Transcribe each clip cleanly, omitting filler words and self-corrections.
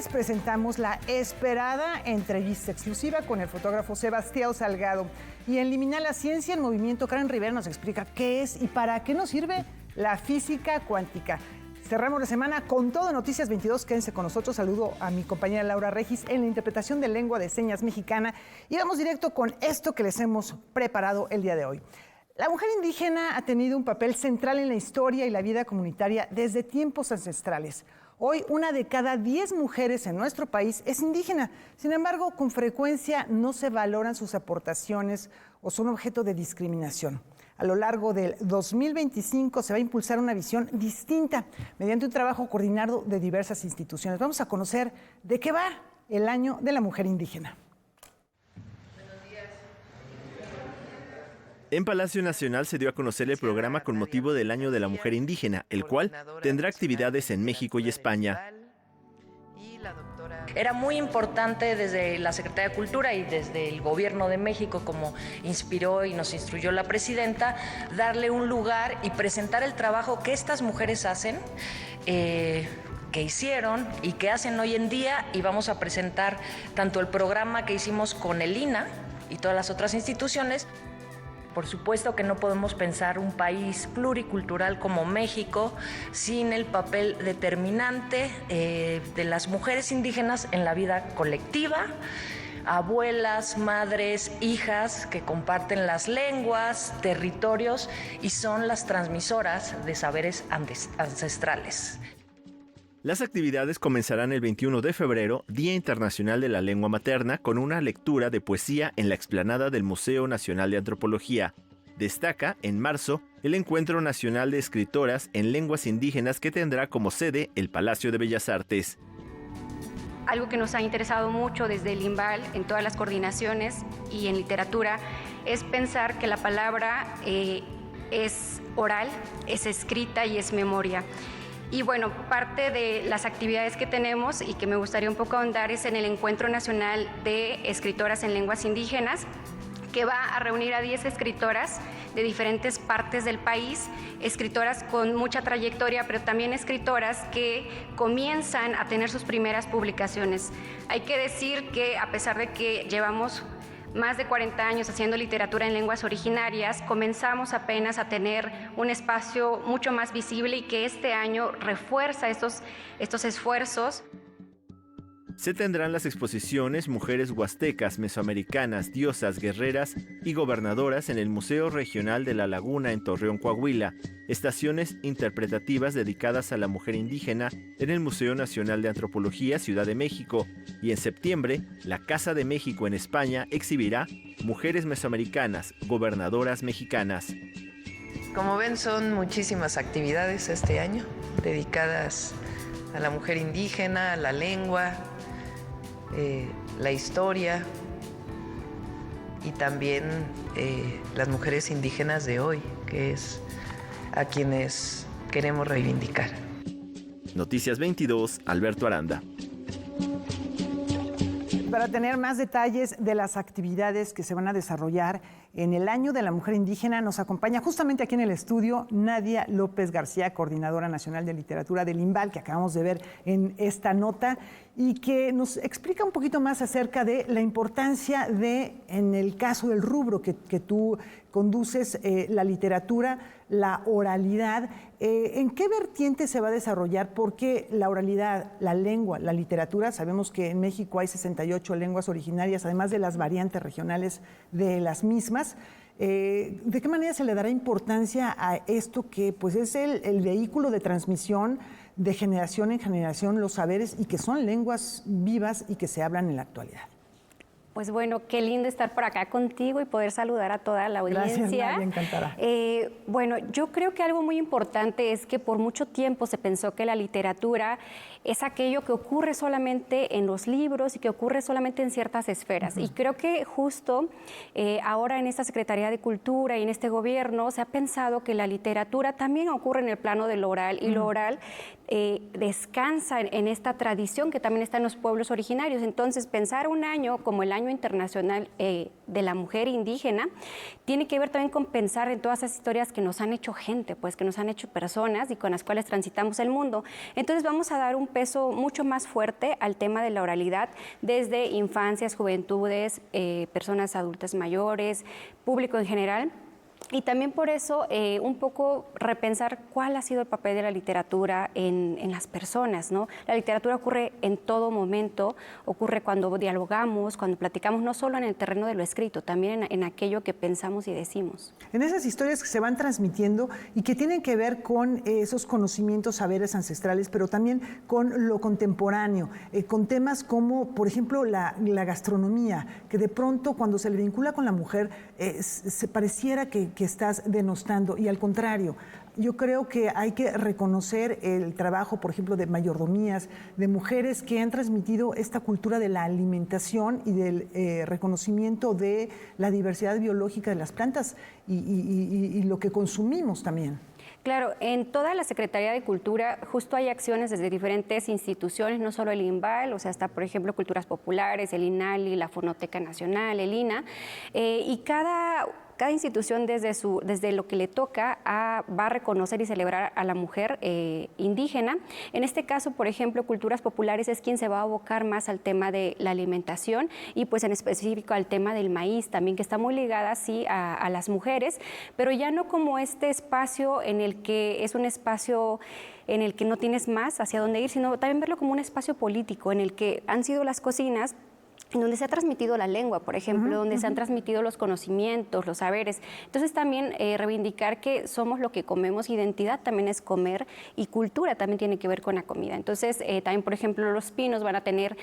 les presentamos la esperada entrevista exclusiva con el fotógrafo Sebastián Salgado. Y en Liminal la Ciencia en Movimiento, Karen Rivera nos explica qué es y para qué nos sirve la física cuántica. Cerramos la semana con todo Noticias 22. Quédense con nosotros. Saludo a mi compañera Laura Regis en la interpretación de lengua de señas mexicana. Y vamos directo con esto que les hemos preparado el día de hoy. La mujer indígena ha tenido un papel central en la historia y la vida comunitaria desde tiempos ancestrales. Hoy, 1 de cada 10 mujeres en nuestro país es indígena. Sin embargo, con frecuencia no se valoran sus aportaciones o son objeto de discriminación. A lo largo del 2025 se va a impulsar una visión distinta mediante un trabajo coordinado de diversas instituciones. Vamos a conocer de qué va el Año de la Mujer Indígena. En Palacio Nacional se dio a conocer el programa con motivo del Año de la Mujer Indígena, el cual tendrá actividades en México y España. Era muy importante desde la Secretaría de Cultura y desde el Gobierno de México, como inspiró y nos instruyó la presidenta, darle un lugar y presentar el trabajo que estas mujeres hacen, que hicieron y que hacen hoy en día, y vamos a presentar tanto el programa que hicimos con el INAH y todas las otras instituciones. Por supuesto que no podemos pensar un país pluricultural como México sin el papel determinante de las mujeres indígenas en la vida colectiva, abuelas, madres, hijas que comparten las lenguas, territorios y son las transmisoras de saberes ancestrales. Las actividades comenzarán el 21 de febrero, Día Internacional de la Lengua Materna, con una lectura de poesía en la explanada del Museo Nacional de Antropología. Destaca, en marzo, el Encuentro Nacional de Escritoras en Lenguas Indígenas que tendrá como sede el Palacio de Bellas Artes. Algo que nos ha interesado mucho desde el INVAL en todas las coordinaciones y en literatura es pensar que la palabra es oral, es escrita y es memoria. Y bueno, parte de las actividades que tenemos y que me gustaría un poco ahondar es en el Encuentro Nacional de Escritoras en Lenguas Indígenas, que va a reunir a 10 escritoras de diferentes partes del país, escritoras con mucha trayectoria, pero también escritoras que comienzan a tener sus primeras publicaciones. Hay que decir que a pesar de que llevamos más de 40 años haciendo literatura en lenguas originarias, comenzamos apenas a tener un espacio mucho más visible y que este año refuerza estos esfuerzos. Se tendrán las exposiciones Mujeres Huastecas, Mesoamericanas, Diosas, Guerreras y Gobernadoras en el Museo Regional de La Laguna en Torreón, Coahuila, estaciones interpretativas dedicadas a la mujer indígena en el Museo Nacional de Antropología, Ciudad de México, y en septiembre, la Casa de México en España exhibirá Mujeres Mesoamericanas, Gobernadoras Mexicanas. Como ven, son muchísimas actividades este año dedicadas a la mujer indígena, a la lengua, la historia y también las mujeres indígenas de hoy, que es a quienes queremos reivindicar. Noticias 22, Alberto Aranda. Para tener más detalles de las actividades que se van a desarrollar en el Año de la Mujer Indígena, nos acompaña justamente aquí en el estudio Nadia López García, Coordinadora Nacional de Literatura del INVAL, que acabamos de ver en esta nota, y que nos explica un poquito más acerca de la importancia de, en el caso del rubro que tú conduces, la literatura, la oralidad. ¿En qué vertiente se va a desarrollar? Porque la oralidad, la lengua, la literatura, sabemos que en México hay 68 lenguas originarias, además de las variantes regionales de las mismas. ¿De qué manera se le dará importancia a esto que pues es el vehículo de transmisión de generación en generación los saberes y que son lenguas vivas y que se hablan en la actualidad? Pues bueno, qué lindo estar por acá contigo y poder saludar a toda la audiencia. Gracias, Nadia, encantada. Bueno, yo creo que algo muy importante es que por mucho tiempo se pensó que la literatura es aquello que ocurre solamente en los libros y que ocurre solamente en ciertas esferas. Y creo que justo ahora en esta Secretaría de Cultura y en este gobierno se ha pensado que la literatura también ocurre en el plano de lo oral y lo oral descansa en esta tradición que también está en los pueblos originarios. Entonces, pensar un año como el Año Año Internacional de la Mujer Indígena, tiene que ver también con pensar en todas esas historias que nos han hecho gente, pues que nos han hecho personas y con las cuales transitamos el mundo. Entonces vamos a dar un peso mucho más fuerte al tema de la oralidad desde infancias, juventudes, personas adultas mayores, público en general. Y también por eso un poco repensar cuál ha sido el papel de la literatura en las personas, ¿no? La literatura ocurre en todo momento, ocurre cuando dialogamos, cuando platicamos, no solo en el terreno de lo escrito, también en aquello que pensamos y decimos. En esas historias que se van transmitiendo y que tienen que ver con esos conocimientos, saberes ancestrales, pero también con lo contemporáneo, con temas como, por ejemplo, la gastronomía, que de pronto cuando se le vincula con la mujer se pareciera que estás denostando, y al contrario, yo creo que hay que reconocer el trabajo, por ejemplo, de mayordomías, de mujeres que han transmitido esta cultura de la alimentación y del reconocimiento de la diversidad biológica de las plantas y lo que consumimos también. Claro, en toda la Secretaría de Cultura justo hay acciones desde diferentes instituciones, no solo el INVAL, o sea, está, por ejemplo, Culturas Populares, el INALI, la Fonoteca Nacional, el INA, y cada institución desde lo que le toca va a reconocer y celebrar a la mujer indígena. En este caso, por ejemplo, Culturas Populares es quien se va a abocar más al tema de la alimentación y pues en específico al tema del maíz también, que está muy ligada sí a las mujeres, pero ya no como este espacio en el que es un espacio en el que no tienes más hacia dónde ir, sino también verlo como un espacio político en el que han sido las cocinas en donde se ha transmitido la lengua, por ejemplo, donde se han transmitido los conocimientos, los saberes. Entonces también reivindicar que somos lo que comemos, identidad también es comer y cultura también tiene que ver con la comida. Entonces también, por ejemplo, Los Pinos van a tener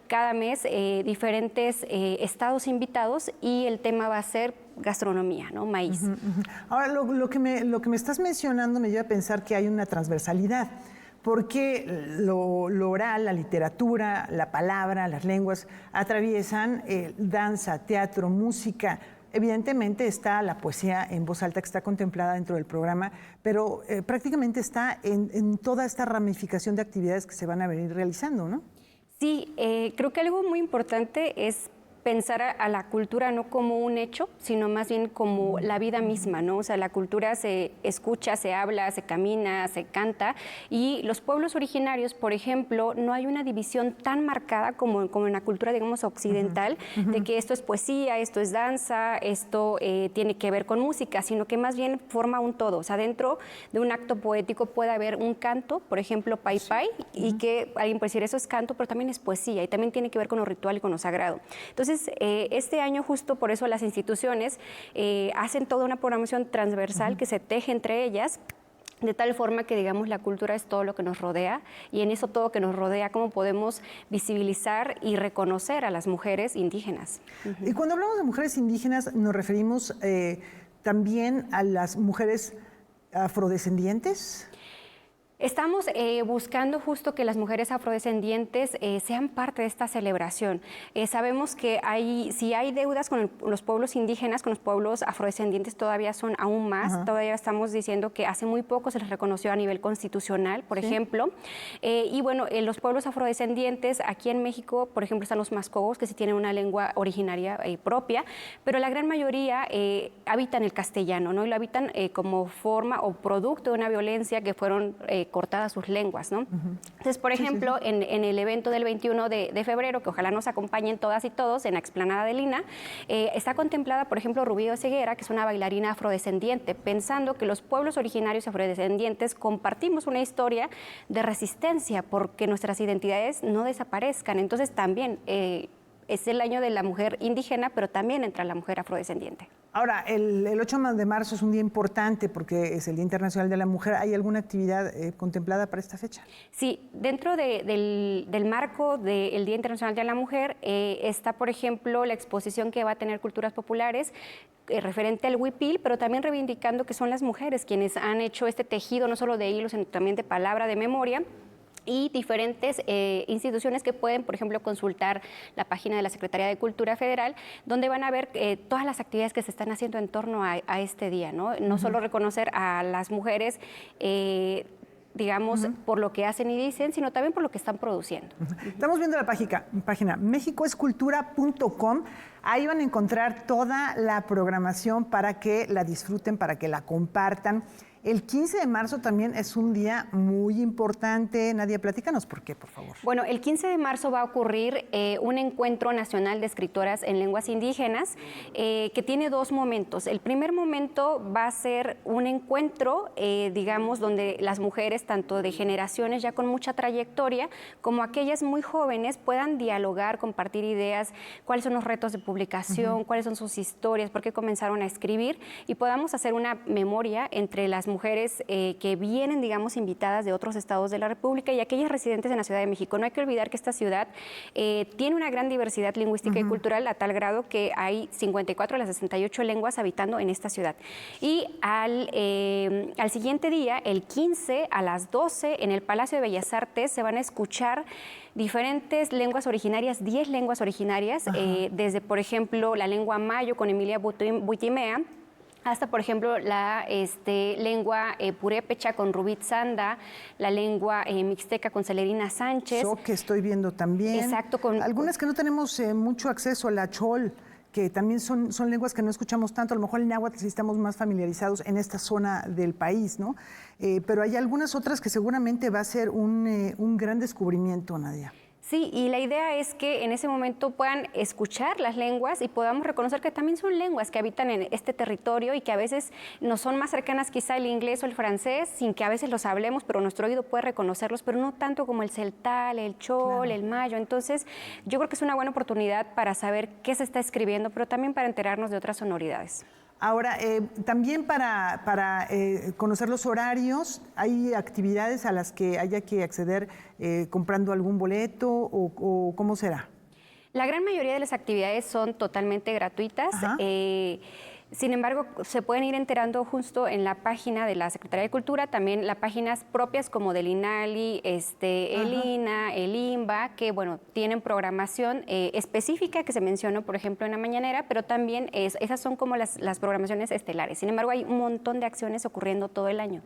cada mes diferentes estados invitados y el tema va a ser gastronomía, ¿no? Maíz. Ahora, lo que me estás mencionando me lleva a pensar que hay una transversalidad, porque lo oral, la literatura, la palabra, las lenguas atraviesan danza, teatro, música. Evidentemente está la poesía en voz alta que está contemplada dentro del programa, pero prácticamente está en toda esta ramificación de actividades que se van a venir realizando, ¿no? Sí, creo que algo muy importante es pensar a la cultura no como un hecho, sino más bien como la vida misma, ¿no? O sea, la cultura se escucha, se habla, se camina, se canta, y los pueblos originarios, por ejemplo, no hay una división tan marcada como en la cultura, digamos, occidental, de que esto es poesía, esto es danza, esto tiene que ver con música, sino que más bien forma un todo. O sea, dentro de un acto poético puede haber un canto, por ejemplo, pai pai, y que alguien puede decir, eso es canto, pero también es poesía, y también tiene que ver con lo ritual y con lo sagrado. Entonces, este año justo por eso las instituciones hacen toda una programación transversal que se teje entre ellas, de tal forma que, digamos, la cultura es todo lo que nos rodea, y en eso todo que nos rodea, cómo podemos visibilizar y reconocer a las mujeres indígenas. Y cuando hablamos de mujeres indígenas, nos referimos también a las mujeres afrodescendientes. Estamos buscando justo que las mujeres afrodescendientes sean parte de esta celebración. Sabemos que si hay deudas con los pueblos indígenas, con los pueblos afrodescendientes todavía son aún más. Todavía estamos diciendo que hace muy poco se les reconoció a nivel constitucional, por ejemplo. Y bueno, los pueblos afrodescendientes, aquí en México, por ejemplo, están los mascogos, que sí tienen una lengua originaria propia, pero la gran mayoría habitan el castellano, ¿no? Y lo habitan como forma o producto de una violencia que fueron cortadas sus lenguas, ¿no? Entonces, por ejemplo, en el evento del 21 de febrero, que ojalá nos acompañen todas y todos en la explanada de Lina, está contemplada, por ejemplo, Rubí Oseguera, que es una bailarina afrodescendiente, pensando que los pueblos originarios afrodescendientes compartimos una historia de resistencia porque nuestras identidades no desaparezcan. Entonces, también es el año de la mujer indígena, pero también entra la mujer afrodescendiente. Ahora, el 8 de marzo es un día importante porque es el Día Internacional de la Mujer. ¿Hay alguna actividad contemplada para esta fecha? Sí, dentro del marco del Día Internacional de la Mujer está, por ejemplo, la exposición que va a tener Culturas Populares referente al huipil, pero también reivindicando que son las mujeres quienes han hecho este tejido, no solo de hilos, sino también de palabra, de memoria, y diferentes instituciones que pueden, por ejemplo, consultar la página de la Secretaría de Cultura Federal, donde van a ver todas las actividades que se están haciendo en torno a este día, ¿no? No solo reconocer a las mujeres digamos, por lo que hacen y dicen, sino también por lo que están produciendo. Estamos viendo la página mexicoescultura.com. Ahí van a encontrar toda la programación para que la disfruten, para que la compartan. El 15 de marzo también es un día muy importante. Nadia, platícanos por qué, por favor. Bueno, el 15 de marzo va a ocurrir un encuentro nacional de escritoras en lenguas indígenas que tiene dos momentos. El primer momento va a ser un encuentro, digamos, donde las mujeres, tanto de generaciones ya con mucha trayectoria, como aquellas muy jóvenes, puedan dialogar, compartir ideas, cuáles son los retos de publicación, cuáles son sus historias, por qué comenzaron a escribir, y podamos hacer una memoria entre las mujeres que vienen, digamos, invitadas de otros estados de la República y aquellas residentes en la Ciudad de México. No hay que olvidar que esta ciudad tiene una gran diversidad lingüística y cultural a tal grado que hay 54 de las 68 lenguas habitando en esta ciudad. Y al siguiente día, el 15 a las 12, en el Palacio de Bellas Artes se van a escuchar diferentes lenguas originarias, 10 lenguas originarias, desde, por ejemplo, la lengua mayo con Emilia Buitimea, hasta, por ejemplo, la lengua purépecha con Rubit Sanda, la lengua mixteca con Celerina Sánchez. Que estoy viendo también. Exacto. Algunas que no tenemos mucho acceso, la chol, que también son lenguas que no escuchamos tanto. A lo mejor el náhuatl sí estamos más familiarizados en esta zona del país, ¿no? Pero hay algunas otras que seguramente va a ser un gran descubrimiento, Nadia. Sí, y la idea es que en ese momento puedan escuchar las lenguas y podamos reconocer que también son lenguas que habitan en este territorio y que a veces nos son más cercanas quizá el inglés o el francés, sin que a veces los hablemos, pero nuestro oído puede reconocerlos, pero no tanto como el celtal, el chol, el mayo. Entonces, yo creo que es una buena oportunidad para saber qué se está escribiendo, pero también para enterarnos de otras sonoridades. Ahora, también para conocer los horarios, ¿hay actividades a las que haya que acceder comprando algún boleto o cómo será? La gran mayoría de las actividades son totalmente gratuitas. Sin embargo, se pueden ir enterando justo en la página de la Secretaría de Cultura, también las páginas propias como del INALI, el INA, el INBA, que bueno, tienen programación específica que se mencionó, por ejemplo, en la mañanera, pero también esas son como las programaciones estelares. Sin embargo, hay un montón de acciones ocurriendo todo el año.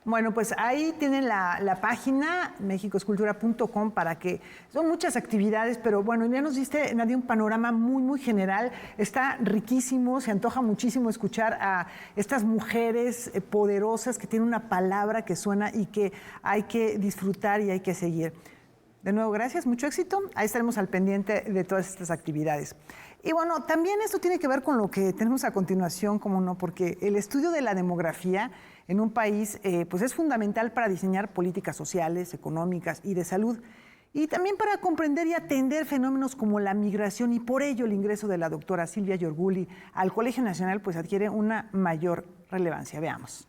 Bueno, pues ahí tienen la página mexicoescultura.com para que son muchas actividades, pero bueno, ya nos diste, Nadia, un panorama muy, muy general. Está riquísimo, se antoja muchísimo escuchar a estas mujeres poderosas que tienen una palabra que suena y que hay que disfrutar y hay que seguir. De nuevo, gracias, mucho éxito. Ahí estaremos al pendiente de todas estas actividades. Y bueno, también esto tiene que ver con lo que tenemos a continuación, como no, porque el estudio de la demografía en un país pues es fundamental para diseñar políticas sociales, económicas y de salud, y también para comprender y atender fenómenos como la migración, y por ello el ingreso de la doctora Silvia Giorguli al Colegio Nacional pues adquiere una mayor relevancia. Veamos.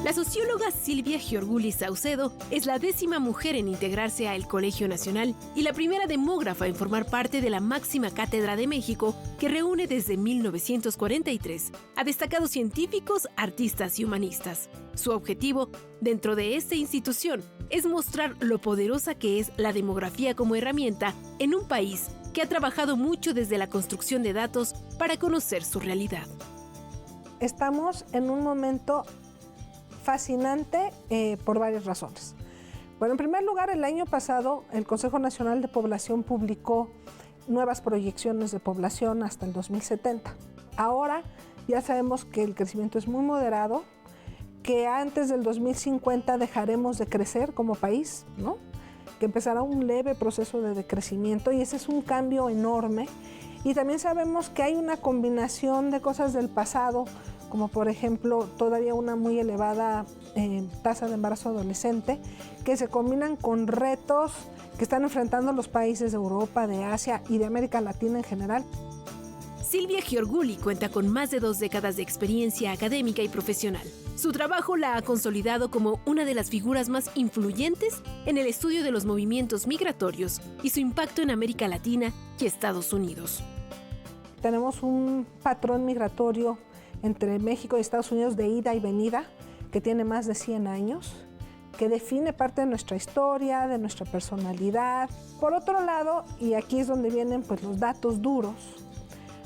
La socióloga Silvia Giorguli Saucedo es la 10ª mujer en integrarse al Colegio Nacional y la primera demógrafa en formar parte de la máxima cátedra de México, que reúne desde 1943 a destacados científicos, artistas y humanistas. Su objetivo, dentro de esta institución, es mostrar lo poderosa que es la demografía como herramienta en un país que ha trabajado mucho desde la construcción de datos para conocer su realidad. Estamos en un momento fascinante por varias razones. Bueno, en primer lugar, el año pasado el Consejo Nacional de Población publicó nuevas proyecciones de población hasta el 2070. Ahora ya sabemos que el crecimiento es muy moderado, que antes del 2050 dejaremos de crecer como país, ¿no? Que empezará un leve proceso de decrecimiento, y ese es un cambio enorme. Y también sabemos que hay una combinación de cosas del pasado, como por ejemplo todavía una muy elevada tasa de embarazo adolescente, que se combinan con retos que están enfrentando los países de Europa, de Asia y de América Latina en general. Silvia Giorguli cuenta con más de 2 décadas de experiencia académica y profesional. Su trabajo la ha consolidado como una de las figuras más influyentes en el estudio de los movimientos migratorios y su impacto en América Latina y Estados Unidos. Tenemos un patrón migratorio entre México y Estados Unidos de ida y venida que tiene más de 100 años, que define parte de nuestra historia, de nuestra personalidad. Por otro lado, y aquí es donde vienen pues los datos duros,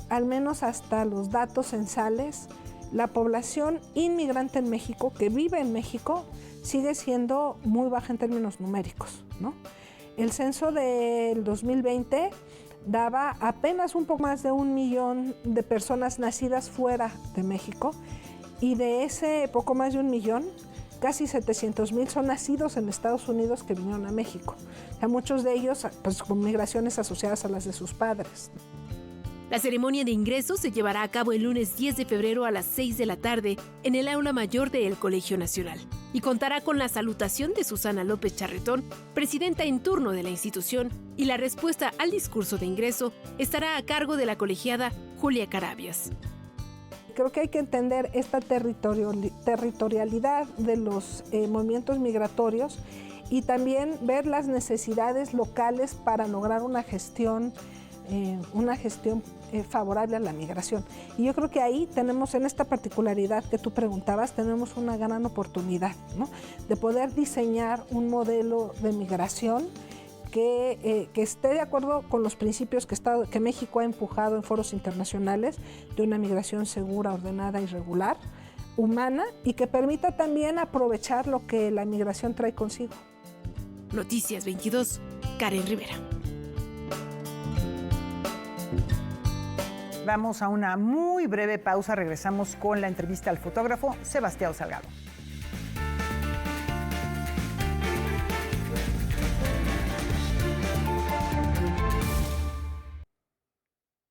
al menos hasta los datos censales, la población inmigrante en México, que vive en México, sigue siendo muy baja en términos numéricos, ¿no? El censo del 2020 daba apenas un poco más de 1 millón de personas nacidas fuera de México, y de ese poco más de 1 millón, casi 700,000 son nacidos en Estados Unidos que vinieron a México. O sea, muchos de ellos pues, con migraciones asociadas a las de sus padres. La ceremonia de ingreso se llevará a cabo el lunes 10 de febrero a las 6 de la tarde en el aula mayor del Colegio Nacional y contará con la salutación de Susana López Charretón, presidenta en turno de la institución, y la respuesta al discurso de ingreso estará a cargo de la colegiada Julia Carabias. Creo que hay que entender esta territorialidad de los movimientos migratorios y también ver las necesidades locales para lograr una gestión favorable a la migración. Y yo creo que ahí tenemos, en esta particularidad que tú preguntabas, tenemos una gran oportunidad, ¿no? De poder diseñar un modelo de migración que esté de acuerdo con los principios que México ha empujado en foros internacionales de una migración segura, ordenada y regular, humana, y que permita también aprovechar lo que la migración trae consigo. Noticias 22, Karen Rivera. Vamos a una muy breve pausa, regresamos con la entrevista al fotógrafo Sebastião Salgado.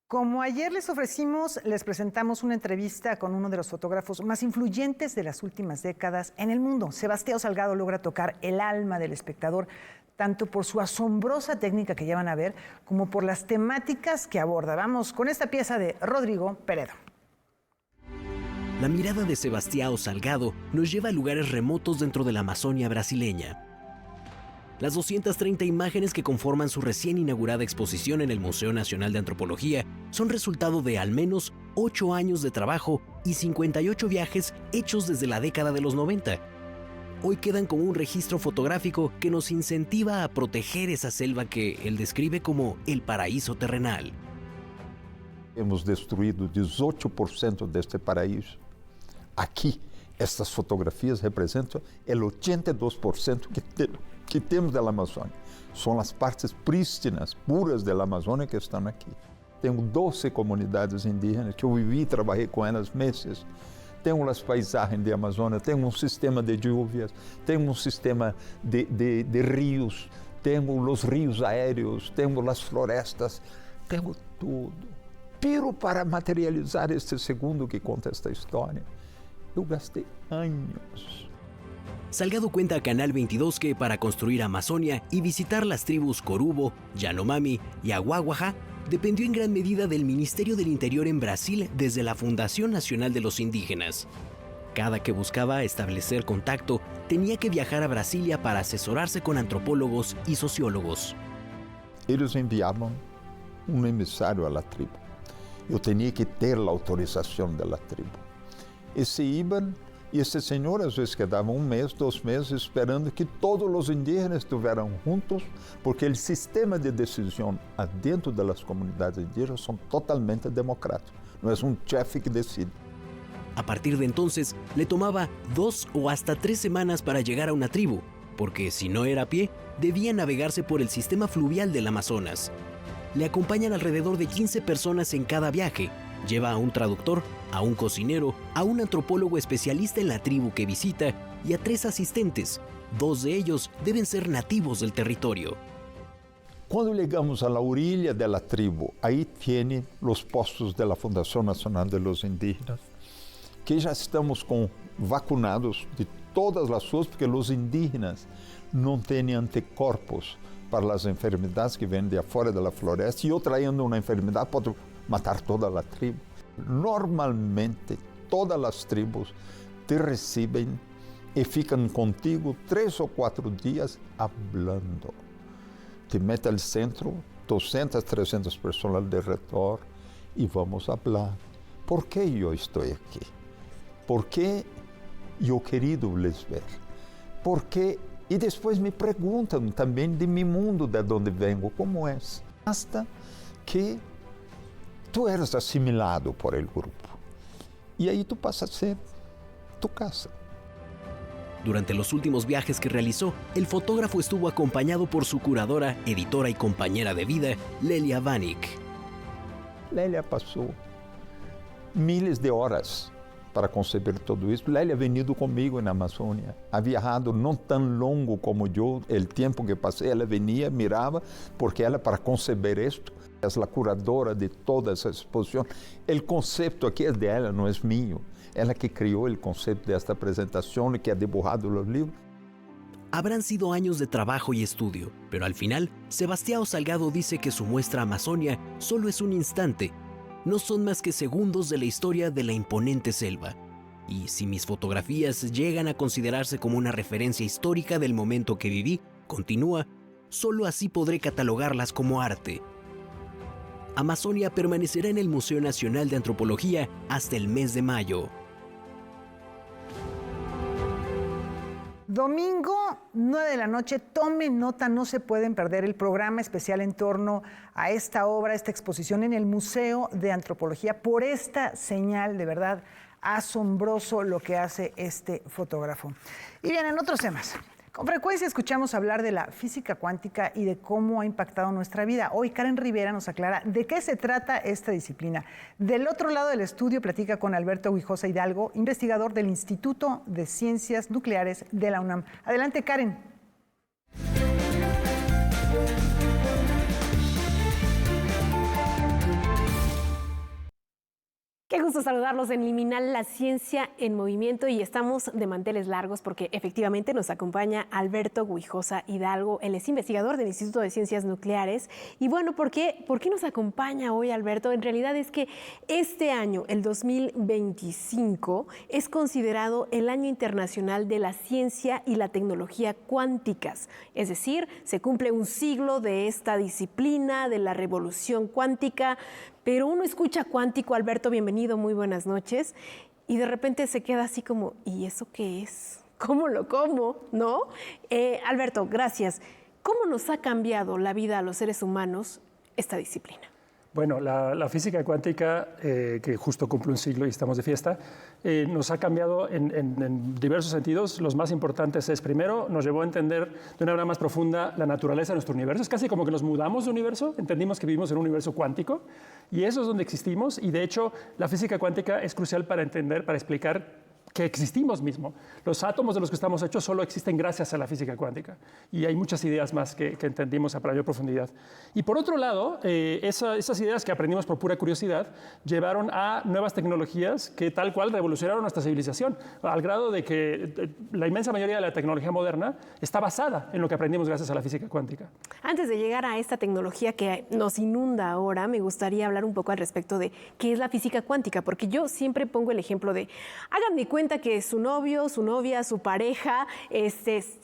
Como ayer les ofrecimos, les presentamos una entrevista con uno de los fotógrafos más influyentes de las últimas décadas en el mundo. Sebastião Salgado logra tocar el alma del espectador, tanto por su asombrosa técnica que ya van a ver, como por las temáticas que aborda. Vamos con esta pieza de Rodrigo Peredo. La mirada de Sebastião Salgado nos lleva a lugares remotos dentro de la Amazonia brasileña. Las 230 imágenes que conforman su recién inaugurada exposición en el Museo Nacional de Antropología son resultado de al menos 8 años de trabajo y 58 viajes hechos desde la década de los 90. Hoy quedan como un registro fotográfico que nos incentiva a proteger esa selva que él describe como el paraíso terrenal. Hemos destruído 18% de este paraíso. Aquí, estas fotografías representan el 82% que temos da Amazônia. São as partes prístinas, puras da Amazônia que estão aqui. Tenho 12 comunidades indígenas que eu vivi e trabalhei com elas meses. Tenho as paisagens da Amazônia, tenho um sistema de lluvias, tenho um sistema de rios, tenho os rios aéreos, tenho as florestas, tenho tudo. Pero para materializar este segundo que conta esta história, eu gastei anos. Salgado cuenta a Canal 22 que para construir Amazonia y visitar las tribus Corubo, Yanomami y Aguaguaja, dependió en gran medida del Ministerio del Interior en Brasil desde la Fundación Nacional de los Indígenas. Cada que buscaba establecer contacto, tenía que viajar a Brasilia para asesorarse con antropólogos y sociólogos. Eles enviavam um emissário à tribo. Eu tinha que ter a autorização da tribo. E se iam, e esse senhor às vezes quedava 1 mês, 2 meses, esperando que todos os indígenas estuvieran juntos, porque o sistema de decisão dentro das comunidades indígenas são totalmente democráticos. Não é um chefe que decide. A partir de entonces, le tomaba 2 o hasta 3 semanas para llegar a una tribu, porque si no era a pie, debía navegarse por el sistema fluvial del Amazonas. Le acompañan alrededor de 15 personas en cada viaje. Lleva a un traductor, a un cocinero, a un antropólogo especialista en la tribu que visita y a 3 asistentes. 2 de ellos deben ser nativos del territorio. Quando chegamos à orilla da tribo, aí tem os postos da Fundação Nacional de los Indígenas, que já estamos vacunados de todas as suas, porque os indígenas não têm anticorpos para as enfermidades que vêm de fora da floresta, e eu traindo uma enfermidade pode matar toda a tribo. Normalmente, todas as tribos te recebem e ficam contigo 3 ou 4 dias hablando. Te mete ao centro, 200, 300 pessoas ao redor e vamos falar. ¿Por que eu estou aqui? ¿Por que eu querido les ver? ¿Por que? E depois me perguntam também de meu mundo, de onde vengo, como é. Hasta que tu eres assimilado por el grupo. E aí tu passa a ser tu casa. Durante los últimos viajes que realizó, el fotógrafo estuvo acompañado por su curadora, editora y compañera de vida, Lelia Vanik. Lelia pasó miles de horas para conceber todo isso. Lélia ha venido comigo na Amazônia, ha viajado não tão longo como eu, o tempo que passei, ela venia, mirava, porque ela para conceber isto, é a curadora de toda essa exposição. O conceito aqui é dela, não é meu. Ela que criou o conceito desta apresentação e que ha dibujado os livros. Habrán sido años de trabajo y estudio, pero al final, Sebastião Salgado dice que su muestra Amazonia solo es un instante. No son más que segundos de la historia de la imponente selva. Y si mis fotografías llegan a considerarse como una referencia histórica del momento que viví, continúa, solo así podré catalogarlas como arte. Amazonia permanecerá en el Museo Nacional de Antropología hasta el mes de mayo. Domingo, 9 de la noche, tome nota, no se pueden perder el programa especial en torno a esta obra, esta exposición en el Museo de Antropología, por esta señal, de verdad, asombroso lo que hace este fotógrafo. Y bien, en otros temas. Con frecuencia escuchamos hablar de la física cuántica y de cómo ha impactado nuestra vida. Hoy Karen Rivera nos aclara de qué se trata esta disciplina. Del otro lado del estudio platica con Alberto Guijosa Hidalgo, investigador del Instituto de Ciencias Nucleares de la UNAM. Adelante, Karen. Qué gusto saludarlos en Liminal, la ciencia en movimiento, y estamos de manteles largos porque efectivamente nos acompaña Alberto Guijosa Hidalgo. Él es investigador del Instituto de Ciencias Nucleares. Y bueno, ¿por qué nos acompaña hoy Alberto? En realidad es que este año, el 2025, es considerado el Año Internacional de la Ciencia y la Tecnología Cuánticas. Es decir, se cumple un siglo de esta disciplina, de la revolución cuántica. Pero uno escucha cuántico, Alberto, bienvenido, muy buenas noches, y de repente se queda así como, ¿y eso qué es? ¿Cómo lo como? ¿No? Alberto, gracias. ¿Cómo nos ha cambiado la vida a los seres humanos esta disciplina? Bueno, la física cuántica, que justo cumple un siglo y estamos de fiesta, nos ha cambiado en diversos sentidos. Los más importantes es, primero, nos llevó a entender de una manera más profunda la naturaleza de nuestro universo. Es casi como que nos mudamos de universo, entendimos que vivimos en un universo cuántico, y eso es donde existimos. Y de hecho, la física cuántica es crucial para entender, para explicar que existimos mismo. Los átomos de los que estamos hechos solo existen gracias a la física cuántica. Y hay muchas ideas más que entendimos a mayor profundidad. Y por otro lado, esas ideas que aprendimos por pura curiosidad llevaron a nuevas tecnologías que tal cual revolucionaron nuestra civilización, al grado de que la inmensa mayoría de la tecnología moderna está basada en lo que aprendimos gracias a la física cuántica. Antes de llegar a esta tecnología que nos inunda ahora, me gustaría hablar un poco al respecto de qué es la física cuántica, porque yo siempre pongo el ejemplo de, háganme cuenta que su novio, su novia, su pareja,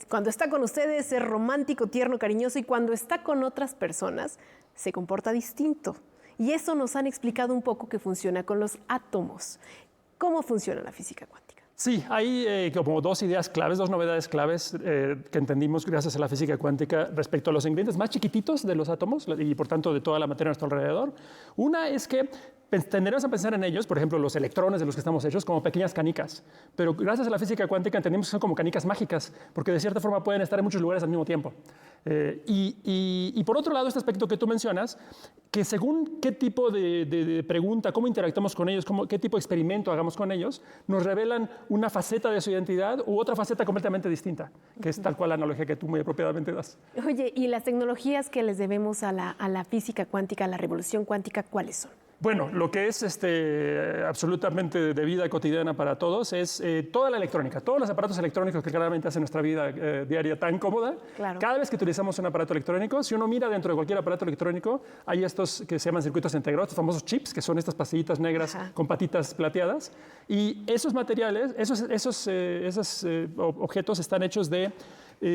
cuando está con ustedes es romántico, tierno, cariñoso, y cuando está con otras personas se comporta distinto. Y eso nos han explicado un poco que funciona con los átomos. ¿Cómo funciona la física cuántica? Sí, hay como dos ideas claves, dos novedades claves que entendimos gracias a la física cuántica respecto a los ingredientes más chiquititos de los átomos y por tanto de toda la materia a nuestro alrededor. Una es que tenderemos a pensar en ellos, por ejemplo, los electrones de los que estamos hechos, como pequeñas canicas. Pero gracias a la física cuántica entendimos que son como canicas mágicas, porque de cierta forma pueden estar en muchos lugares al mismo tiempo. Y por otro lado, este aspecto que tú mencionas, que según qué tipo de pregunta, cómo interactuamos con ellos, qué tipo de experimento hagamos con ellos, nos revelan una faceta de su identidad u otra faceta completamente distinta, que es tal cual la analogía que tú muy apropiadamente das. Oye, ¿y las tecnologías que les debemos a la física cuántica, a la revolución cuántica, cuáles son? Bueno, lo que es absolutamente de vida cotidiana para todos es toda la electrónica, todos los aparatos electrónicos que claramente hacen nuestra vida diaria tan cómoda. Claro. Cada vez que utilizamos un aparato electrónico, si uno mira dentro de cualquier aparato electrónico, hay estos que se llaman circuitos integrados, estos famosos chips, que son estas pastillitas negras Ajá. con patitas plateadas. Y esos materiales, esos objetos están hechos de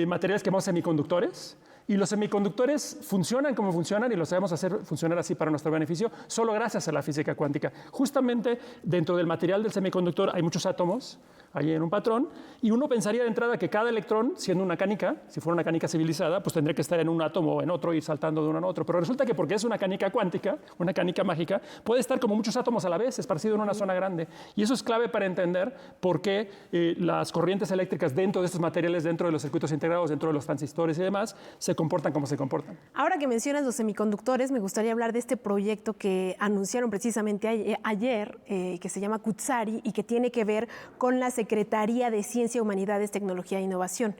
materiales que llamamos semiconductores. Y los semiconductores funcionan como funcionan y los sabemos hacer funcionar así para nuestro beneficio solo gracias a la física cuántica. Justamente dentro del material del semiconductor hay muchos átomos, ahí en un patrón, y uno pensaría de entrada que cada electrón, siendo una canica, si fuera una canica civilizada, pues tendría que estar en un átomo o en otro y saltando de uno a otro. Pero resulta que porque es una canica cuántica, una canica mágica, puede estar como muchos átomos a la vez, esparcido en una zona grande. Y eso es clave para entender por qué las corrientes eléctricas dentro de estos materiales, dentro de los circuitos integrados, dentro de los transistores y demás, se comportan como se comportan. Ahora que mencionas los semiconductores, me gustaría hablar de este proyecto que anunciaron precisamente ayer, que se llama Cutzari y que tiene que ver con la Secretaría de Ciencia, Humanidades, Tecnología e Innovación.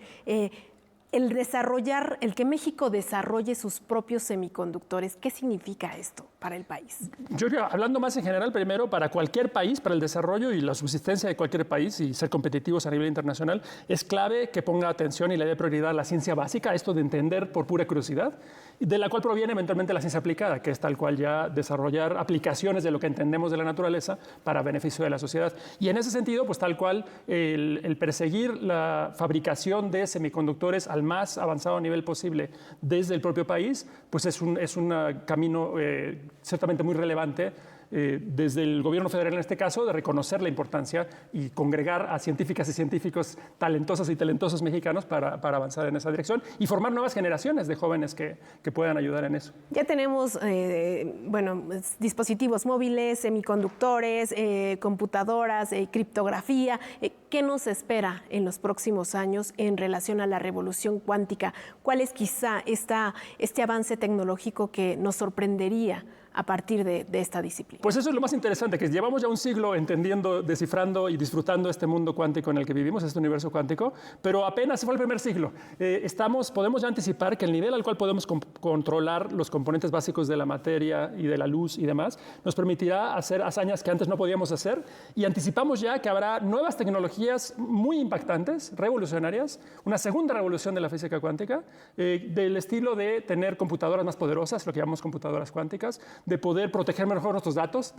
El que México desarrolle sus propios semiconductores, ¿qué significa esto para el país? Yo creo, hablando más en general, primero, para cualquier país, para el desarrollo y la subsistencia de cualquier país y ser competitivos a nivel internacional, es clave que ponga atención y le dé prioridad a la ciencia básica, esto de entender por pura curiosidad, de la cual proviene eventualmente la ciencia aplicada, que es tal cual ya desarrollar aplicaciones de lo que entendemos de la naturaleza para beneficio de la sociedad. Y en ese sentido, pues tal cual, el perseguir la fabricación de semiconductores al más avanzado nivel posible desde el propio país, pues es un camino ciertamente muy relevante desde el gobierno federal en este caso, de reconocer la importancia y congregar a científicas y científicos talentosas y talentosos mexicanos para avanzar en esa dirección y formar nuevas generaciones de jóvenes que puedan ayudar en eso. Ya tenemos dispositivos móviles, semiconductores, computadoras, criptografía. ¿Qué nos espera en los próximos años en relación a la revolución cuántica? ¿Cuál es quizá este avance tecnológico que nos sorprendería a partir de esta disciplina? Pues eso es lo más interesante, que llevamos ya un siglo entendiendo, descifrando y disfrutando este mundo cuántico en el que vivimos, este universo cuántico, pero apenas fue el primer siglo. Podemos ya anticipar que el nivel al cual podemos controlar los componentes básicos de la materia y de la luz y demás nos permitirá hacer hazañas que antes no podíamos hacer, y anticipamos ya que habrá nuevas tecnologías muy impactantes, revolucionarias, una segunda revolución de la física cuántica, del estilo de tener computadoras más poderosas, lo que llamamos computadoras cuánticas, de poder proteger mejor nuestros datos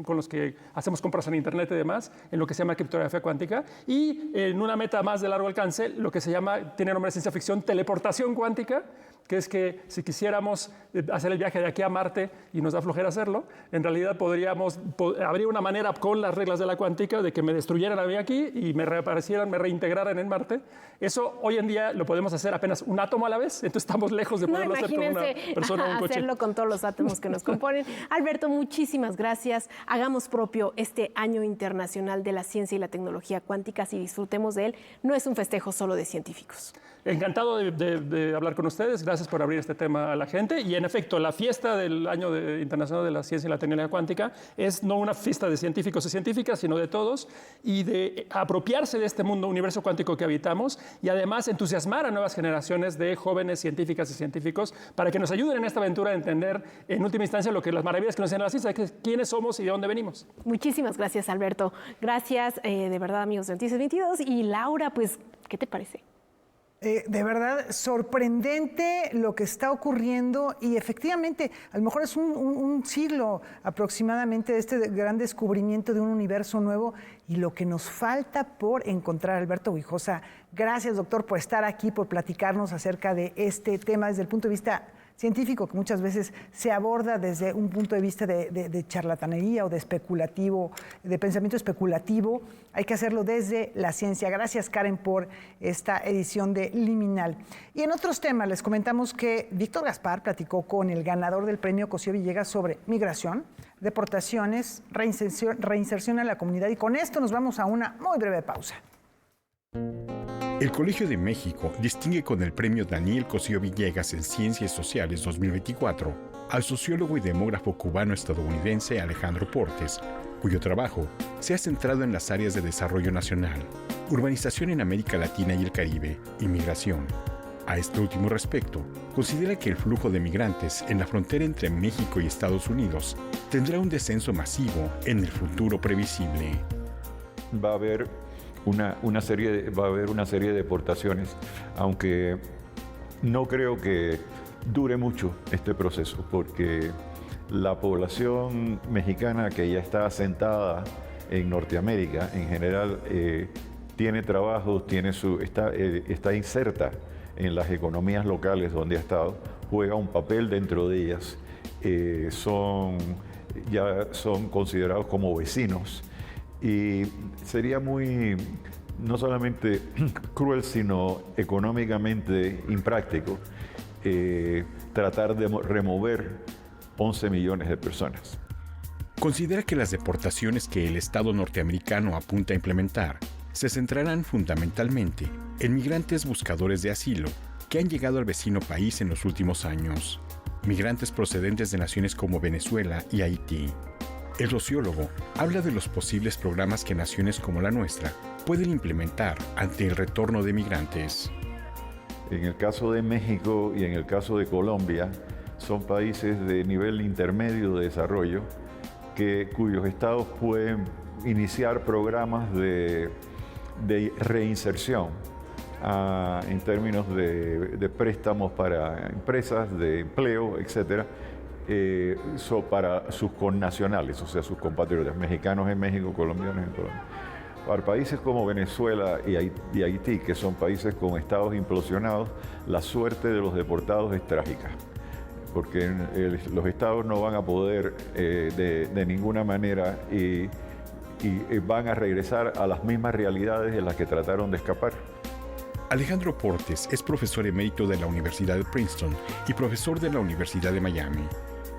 con los que hacemos compras en Internet y demás, en lo que se llama criptografía cuántica, y en una meta más de largo alcance, lo que se llama, tiene nombre de ciencia ficción, teleportación cuántica, que es que si quisiéramos hacer el viaje de aquí a Marte y nos da flojera hacerlo, en realidad habría una manera con las reglas de la cuántica de que me destruyeran a mí aquí y me reaparecieran, me reintegraran en Marte. Eso hoy en día lo podemos hacer apenas un átomo a la vez, entonces estamos lejos de poderlo hacer con una persona o un coche. Hacerlo con todos los átomos que nos componen. Alberto, muchísimas gracias. Hagamos propio este Año Internacional de la Ciencia y la Tecnología Cuánticas y disfrutemos de él. No es un festejo solo de científicos. Encantado de hablar con ustedes. Gracias por abrir este tema a la gente. Y en efecto, la fiesta del Año Internacional de la Ciencia y la Tecnología Cuántica es no una fiesta de científicos y científicas, sino de todos, y de apropiarse de este mundo, universo cuántico que habitamos, y además entusiasmar a nuevas generaciones de jóvenes científicas y científicos para que nos ayuden en esta aventura a entender, en última instancia, las maravillas que nos enseña la ciencia, que quiénes somos y de dónde venimos. Muchísimas gracias, Alberto. Gracias, de verdad, amigos de Noticias 22. Y Laura, pues, ¿qué te parece? De verdad, sorprendente lo que está ocurriendo, y efectivamente, a lo mejor es un siglo aproximadamente de este gran descubrimiento de un universo nuevo y lo que nos falta por encontrar. Alberto Guijosa, gracias, doctor, por estar aquí, por platicarnos acerca de este tema desde el punto de vista científico, que muchas veces se aborda desde un punto de vista de charlatanería o de especulativo, de pensamiento especulativo. Hay que hacerlo desde la ciencia. Gracias, Karen, por esta edición de Liminal. Y en otros temas les comentamos que Víctor Gaspar platicó con el ganador del premio Cosío Villegas sobre migración, deportaciones, reinserción en la comunidad, y con esto nos vamos a una muy breve pausa. El Colegio de México distingue con el premio Daniel Cosío Villegas en Ciencias Sociales 2024 al sociólogo y demógrafo cubano-estadounidense Alejandro Portes, cuyo trabajo se ha centrado en las áreas de desarrollo nacional, urbanización en América Latina y el Caribe y migración. A este último respecto, considera que el flujo de migrantes en la frontera entre México y Estados Unidos tendrá un descenso masivo en el futuro previsible. Va a haber una serie de deportaciones, aunque no creo que dure mucho este proceso, porque la población mexicana que ya está asentada en Norteamérica, en general, tiene trabajos, está inserta en las economías locales donde ha estado, juega un papel dentro de ellas, ya son considerados como vecinos. Y sería muy no solamente cruel, sino económicamente impráctico tratar de remover 11 millones de personas. Considera que las deportaciones que el Estado norteamericano apunta a implementar se centrarán fundamentalmente en migrantes buscadores de asilo que han llegado al vecino país en los últimos años, migrantes procedentes de naciones como Venezuela y Haití. El sociólogo habla de los posibles programas que naciones como la nuestra pueden implementar ante el retorno de migrantes. En el caso de México y en el caso de Colombia, son países de nivel intermedio de desarrollo cuyos estados pueden iniciar programas de reinserción en términos de préstamos para empresas, de empleo, etc., para sus connacionales, o sea, sus compatriotas, mexicanos en México, colombianos en Colombia. Para países como Venezuela y Haití, que son países con estados implosionados, la suerte de los deportados es trágica, porque los estados no van a poder de ninguna manera y van a regresar a las mismas realidades en las que trataron de escapar. Alejandro Portes es profesor emérito de la Universidad de Princeton y profesor de la Universidad de Miami.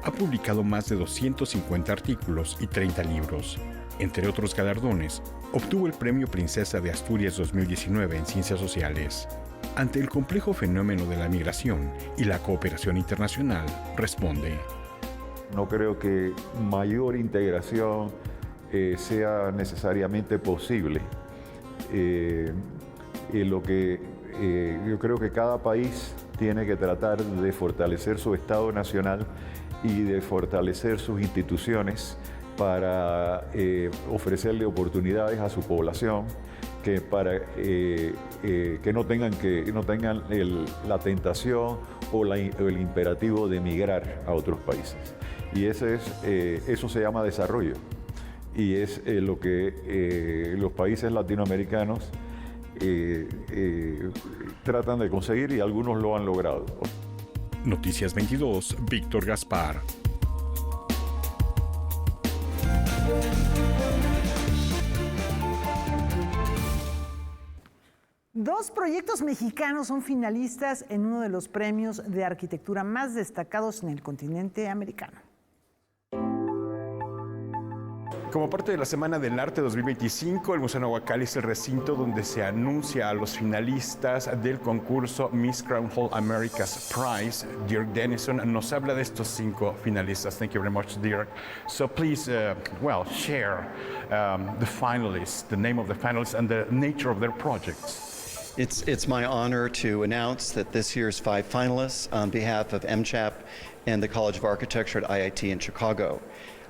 Ha publicado más de 250 artículos y 30 libros. Entre otros galardones, obtuvo el Premio Princesa de Asturias 2019 en Ciencias Sociales. Ante el complejo fenómeno de la migración y la cooperación internacional, responde: no creo que mayor integración sea necesariamente posible. Yo creo que cada país tiene que tratar de fortalecer su Estado nacional y de fortalecer sus instituciones para ofrecerle oportunidades a su población que no tengan la tentación o el imperativo de emigrar a otros países. Y eso se llama desarrollo. Y es lo que los países latinoamericanos tratan de conseguir y algunos lo han logrado. Noticias 22, Víctor Gaspar. Dos proyectos mexicanos son finalistas en uno de los premios de arquitectura más destacados en el continente americano. Como parte de la Semana del Arte 2025, el Museo Nahuacalli es el recinto donde se anuncia a los finalistas del concurso Miss Crown Hall America's Prize. Dirk Dennison nos habla de estos 5 finalistas. Thank you very much, Dirk. So please, share the finalists, the name of the finalists, and the nature of their projects. It's my honor to announce that this year's 5 finalists on behalf of MCHAP and the College of Architecture at IIT in Chicago.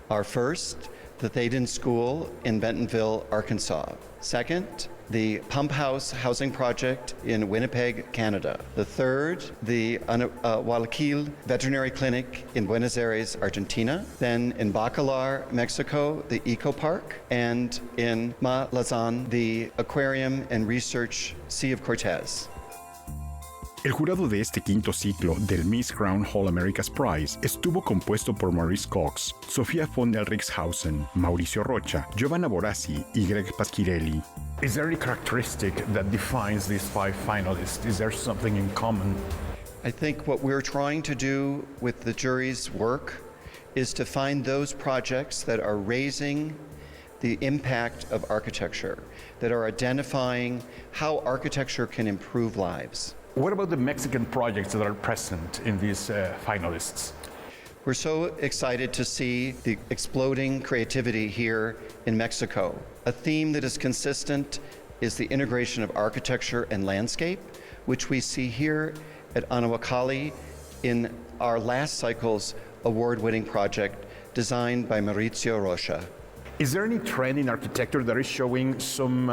Our first, the Thaden School in Bentonville, Arkansas. Second, the Pump House Housing Project in Winnipeg, Canada. The third, the Guayaquil Veterinary Clinic in Buenos Aires, Argentina. Then in Bacalar, Mexico, the Eco Park. And in Malazan, the Aquarium and Research Sea of Cortez. El jurado de este quinto ciclo del Miss Crown Hall America's Prize estuvo compuesto por Maurice Cox, Sofía von der Rixhausen, Mauricio Rocha, Giovanna Borassi y Greg Pasquirelli. Is there any characteristic that defines these 5 finalists? Is there something in common? I think what we're trying to do with the jury's work is to find those projects that are raising the impact of architecture, that are identifying how architecture can improve lives. What about the Mexican projects that are present in these finalists? We're so excited to see the exploding creativity here in Mexico. A theme that is consistent is the integration of architecture and landscape, which we see here at Anahuacalli in our last cycle's award-winning project designed by Mauricio Rocha. Is there any trend in architecture that is showing some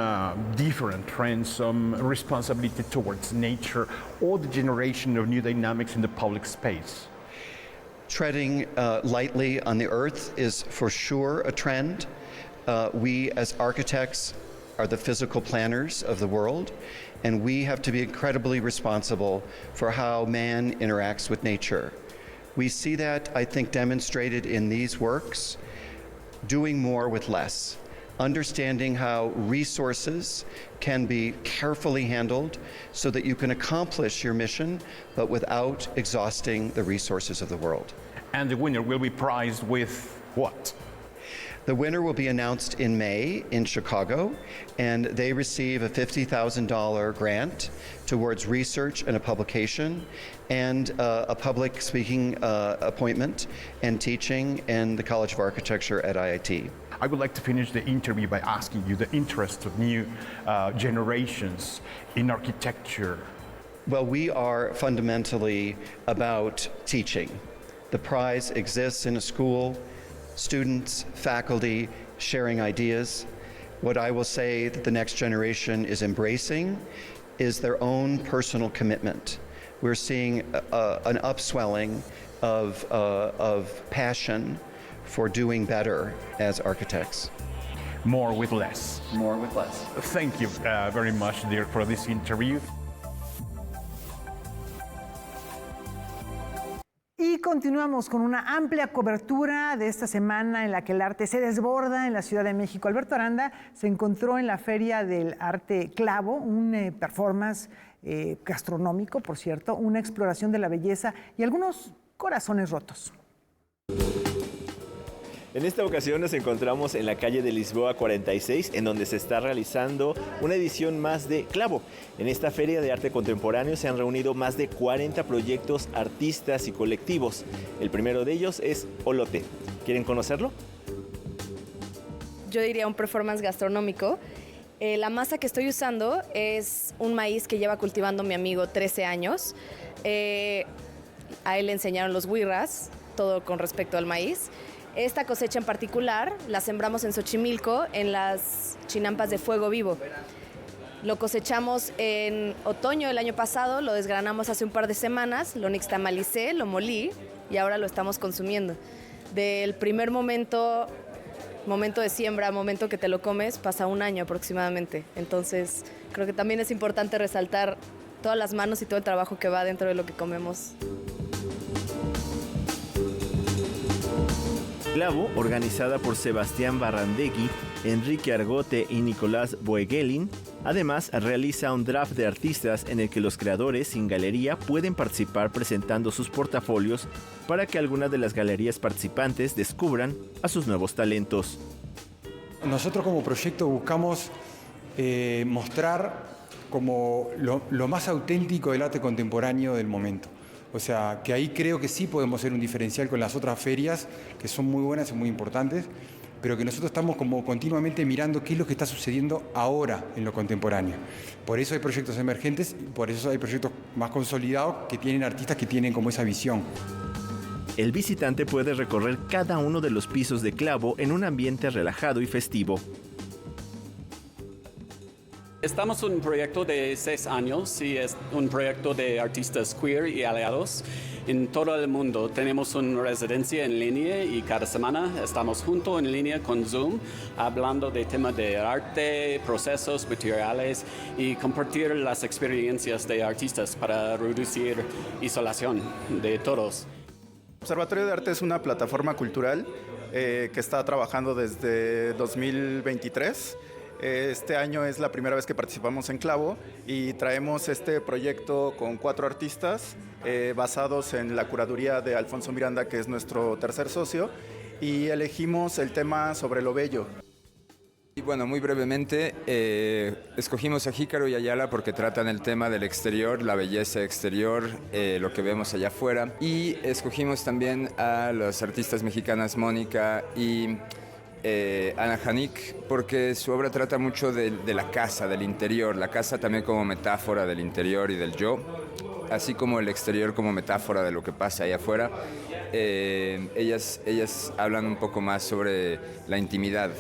different trends, some responsibility towards nature, or the generation of new dynamics in the public space? Treading lightly on the earth is for sure a trend. We as architects are the physical planners of the world, and we have to be incredibly responsible for how man interacts with nature. We see that, I think, demonstrated in these works. Doing more with less. understanding how resources can be carefully handled so that you can accomplish your mission, but without exhausting the resources of the world. And the winner will be prized with what? The winner will be announced in May in Chicago, and they receive a $50,000 grant towards research and a publication, and a public speaking appointment and teaching in the College of Architecture at IIT. I would like to finish the interview by asking you the interest of new generations in architecture. Well, we are fundamentally about teaching. The prize exists in a school, students, faculty, sharing ideas. What I will say that the next generation is embracing is their own personal commitment. We're seeing an upswelling of passion for doing better as architects. More with less. More with less. Thank you very much, dear, for this interview. Y continuamos con una amplia cobertura de esta semana en la que el arte se desborda en la Ciudad de México. Alberto Aranda se encontró en la Feria del Arte Clavo, un performance gastronómico, por cierto, una exploración de la belleza y algunos corazones rotos. En esta ocasión nos encontramos en la calle de Lisboa 46, en donde se está realizando una edición más de Clavo. En esta feria de arte contemporáneo se han reunido más de 40 proyectos, artistas y colectivos. El primero de ellos es Olote. ¿Quieren conocerlo? Yo diría un performance gastronómico. La masa que estoy usando es un maíz que lleva cultivando mi amigo 13 años. A él le enseñaron los huirras, todo con respecto al maíz. Esta cosecha en particular la sembramos en Xochimilco, en las chinampas de fuego vivo. Lo cosechamos en otoño del año pasado, lo desgranamos hace un par de semanas, lo nixtamalicé, lo molí y ahora lo estamos consumiendo. Del primer momento de siembra, momento que te lo comes, pasa un año aproximadamente. Entonces, creo que también es importante resaltar todas las manos y todo el trabajo que va dentro de lo que comemos. Clavo, organizada por Sebastián Barrandegui, Enrique Argote y Nicolás Boegelin, además realiza un draft de artistas en el que los creadores sin galería pueden participar presentando sus portafolios para que algunas de las galerías participantes descubran a sus nuevos talentos. Nosotros como proyecto buscamos mostrar como lo más auténtico del arte contemporáneo del momento. O sea, que ahí creo que sí podemos ser un diferencial con las otras ferias, que son muy buenas y muy importantes, pero que nosotros estamos como continuamente mirando qué es lo que está sucediendo ahora en lo contemporáneo. Por eso hay proyectos emergentes, por eso hay proyectos más consolidados que tienen artistas que tienen como esa visión. El visitante puede recorrer cada uno de los pisos de Clavo en un ambiente relajado y festivo. Estamos en un proyecto de 6 años y es un proyecto de artistas queer y aliados en todo el mundo. Tenemos una residencia en línea y cada semana estamos juntos en línea con Zoom hablando de temas de arte, procesos, materiales y compartir las experiencias de artistas para reducir isolación de todos. Observatorio de Arte es una plataforma cultural que está trabajando desde 2023. Este año es la primera vez que participamos en Clavo y traemos este proyecto con 4 artistas basados en la curaduría de Alfonso Miranda, que es nuestro tercer socio, y elegimos el tema sobre lo bello. Y bueno, muy brevemente, escogimos a Jícaro y Ayala porque tratan el tema del exterior, la belleza exterior, lo que vemos allá afuera. Y escogimos también a las artistas mexicanas Mónica y Ana Janik, porque su obra trata mucho de la casa, del interior, la casa también como metáfora del interior y del yo, así como el exterior como metáfora de lo que pasa allá afuera. Ellas hablan un poco más sobre la intimidad